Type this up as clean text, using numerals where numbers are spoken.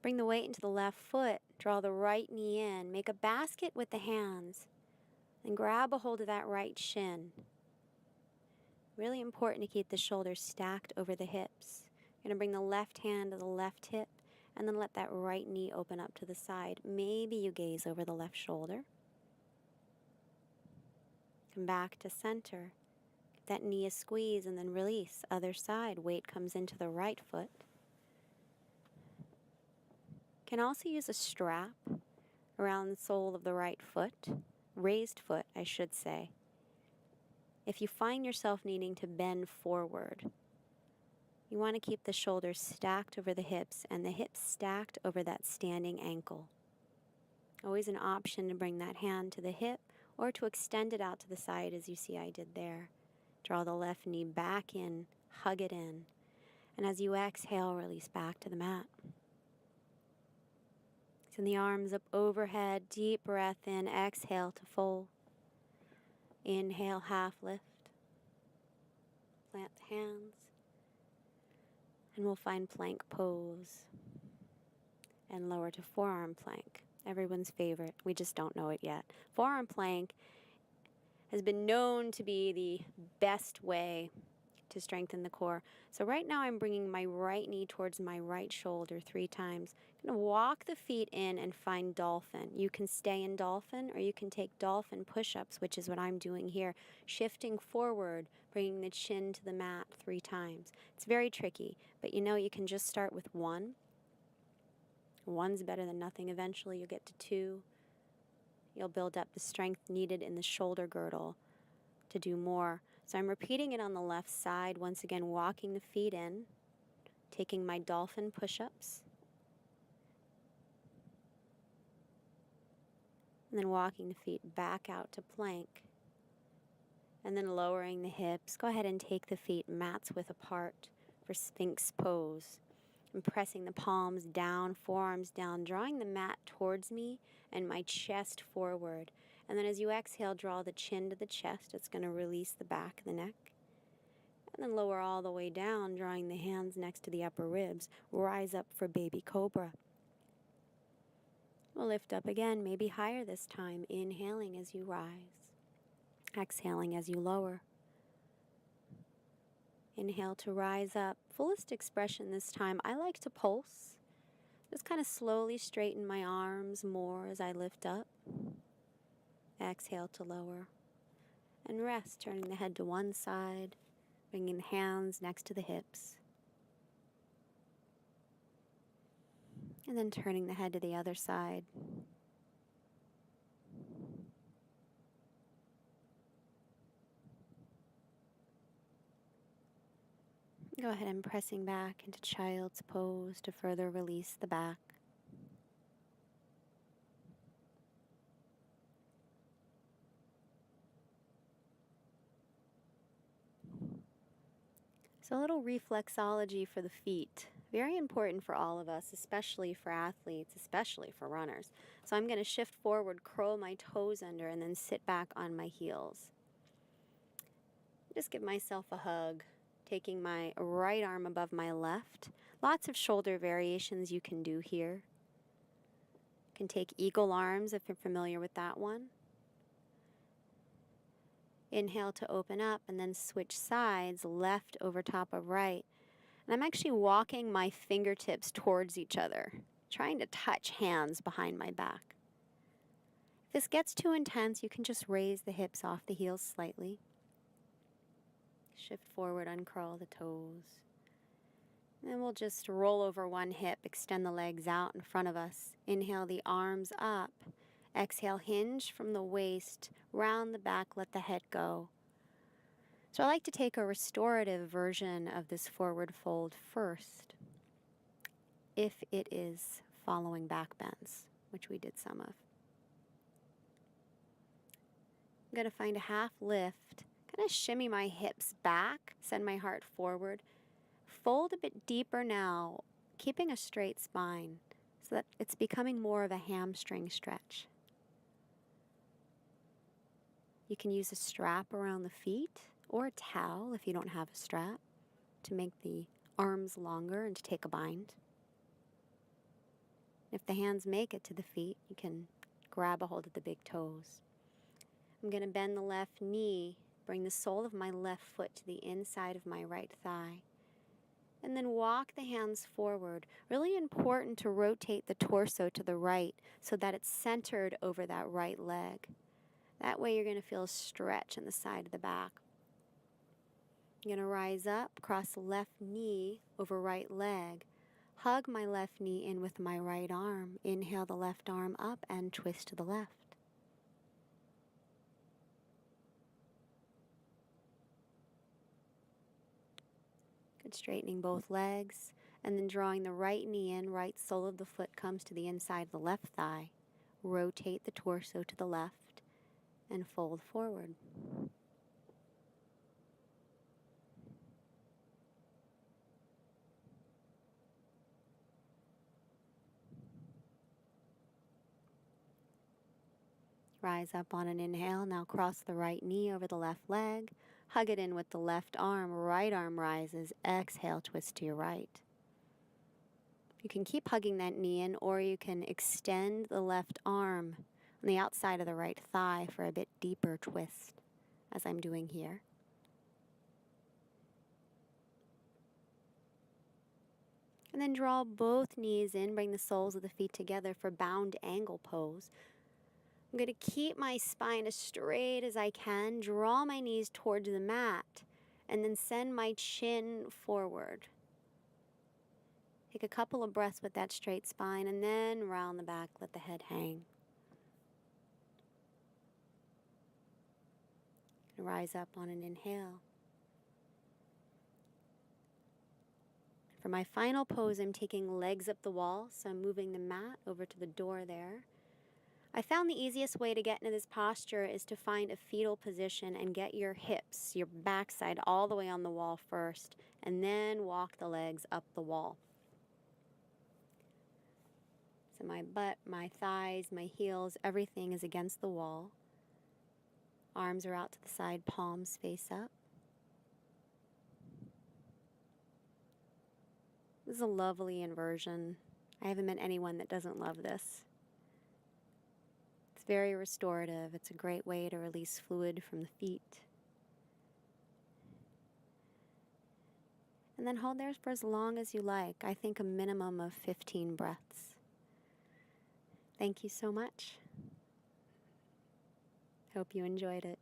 Bring the weight into the left foot, draw the right knee in, make a basket with the hands, and grab a hold of that right shin. Really important to keep the shoulders stacked over the hips. You're going to bring the left hand to the left hip, and then let that right knee open up to the side. Maybe you gaze over the left shoulder. Come back to center. Give that knee a squeeze and then release. Other side, weight comes into the right foot. Can also use a strap around the sole of the right foot, raised foot, I should say. If you find yourself needing to bend forward, you want to keep the shoulders stacked over the hips and the hips stacked over that standing ankle. Always an option to bring that hand to the hip or to extend it out to the side as you see I did there. Draw the left knee back in, hug it in, and as you exhale, release back to the mat. Send the arms up overhead, deep breath in, exhale to fold. Inhale, half lift. Plant the hands. And we'll find plank pose. And lower to forearm plank. Everyone's favorite. We just don't know it yet. Forearm plank has been known to be the best way to strengthen the core. So right now I'm bringing my right knee towards my right shoulder 3 times. I'm going to walk the feet in and find dolphin. You can stay in dolphin or you can take dolphin push-ups, which is what I'm doing here. Shifting forward, bringing the chin to the mat 3 times. It's very tricky, but you can just start with 1. 1's better than nothing. Eventually you'll get to 2. You'll build up the strength needed in the shoulder girdle to do more. So I'm repeating it on the left side, once again walking the feet in, taking my dolphin push-ups, and then walking the feet back out to plank, and then lowering the hips. Go ahead and take the feet mats width apart for Sphinx pose. I'm pressing the palms down, forearms down, drawing the mat towards me and my chest forward. And then as you exhale, draw the chin to the chest. It's going to release the back of the neck. And then lower all the way down, drawing the hands next to the upper ribs. Rise up for baby cobra. We'll lift up again, maybe higher this time. Inhaling as you rise. Exhaling as you lower. Inhale to rise up. Fullest expression this time. I like to pulse. Just kind of slowly straighten my arms more as I lift up. Exhale to lower. And rest, turning the head to one side, bringing the hands next to the hips. And then turning the head to the other side. Go ahead and pressing back into child's pose to further release the back. So a little reflexology for the feet. Very important for all of us, especially for athletes, especially for runners. So I'm going to shift forward, curl my toes under, and then sit back on my heels. Just give myself a hug, taking my right arm above my left. Lots of shoulder variations you can do here. You can take eagle arms if you're familiar with that one. Inhale to open up and then switch sides, left over top of right. And I'm actually walking my fingertips towards each other, trying to touch hands behind my back. If this gets too intense, you can just raise the hips off the heels slightly. Shift forward, uncurl the toes. And then we'll just roll over one hip, extend the legs out in front of us. Inhale the arms up. Exhale, hinge from the waist, round the back, let the head go. So I like to take a restorative version of this forward fold first, if it is following back bends, which we did some of. I'm going to find a half lift, kind of shimmy my hips back, send my heart forward. Fold a bit deeper now, keeping a straight spine so that it's becoming more of a hamstring stretch. You can use a strap around the feet or a towel if you don't have a strap to make the arms longer and to take a bind. If the hands make it to the feet, you can grab a hold of the big toes. I'm going to bend the left knee, bring the sole of my left foot to the inside of my right thigh, and then walk the hands forward. Really important to rotate the torso to the right so that it's centered over that right leg. That way you're going to feel a stretch in the side of the back. I'm going to rise up, cross the left knee over right leg. Hug my left knee in with my right arm. Inhale the left arm up and twist to the left. Good, straightening both legs, and then drawing the right knee in, right sole of the foot comes to the inside of the left thigh. Rotate the torso to the left and fold forward. Rise up on an inhale. Now cross the right knee over the left leg. Hug it in with the left arm. Right arm rises. Exhale, twist to your right. You can keep hugging that knee in, or you can extend the left arm on the outside of the right thigh for a bit deeper twist, as I'm doing here. And then draw both knees in. Bring the soles of the feet together for bound angle pose. I'm going to keep my spine as straight as I can, draw my knees towards the mat, and then send my chin forward. Take a couple of breaths with that straight spine, and then round the back, let the head hang. Rise up on an inhale. For my final pose, I'm taking legs up the wall, so I'm moving the mat over to the door there. I found the easiest way to get into this posture is to find a fetal position and get your hips, your backside, all the way on the wall first, and then walk the legs up the wall. So my butt, my thighs, my heels, everything is against the wall. Arms are out to the side, palms face up. This is a lovely inversion. I haven't met anyone that doesn't love this. It's very restorative. It's a great way to release fluid from the feet. And then hold there for as long as you like. I think a minimum of 15 breaths. Thank you so much. Hope you enjoyed it.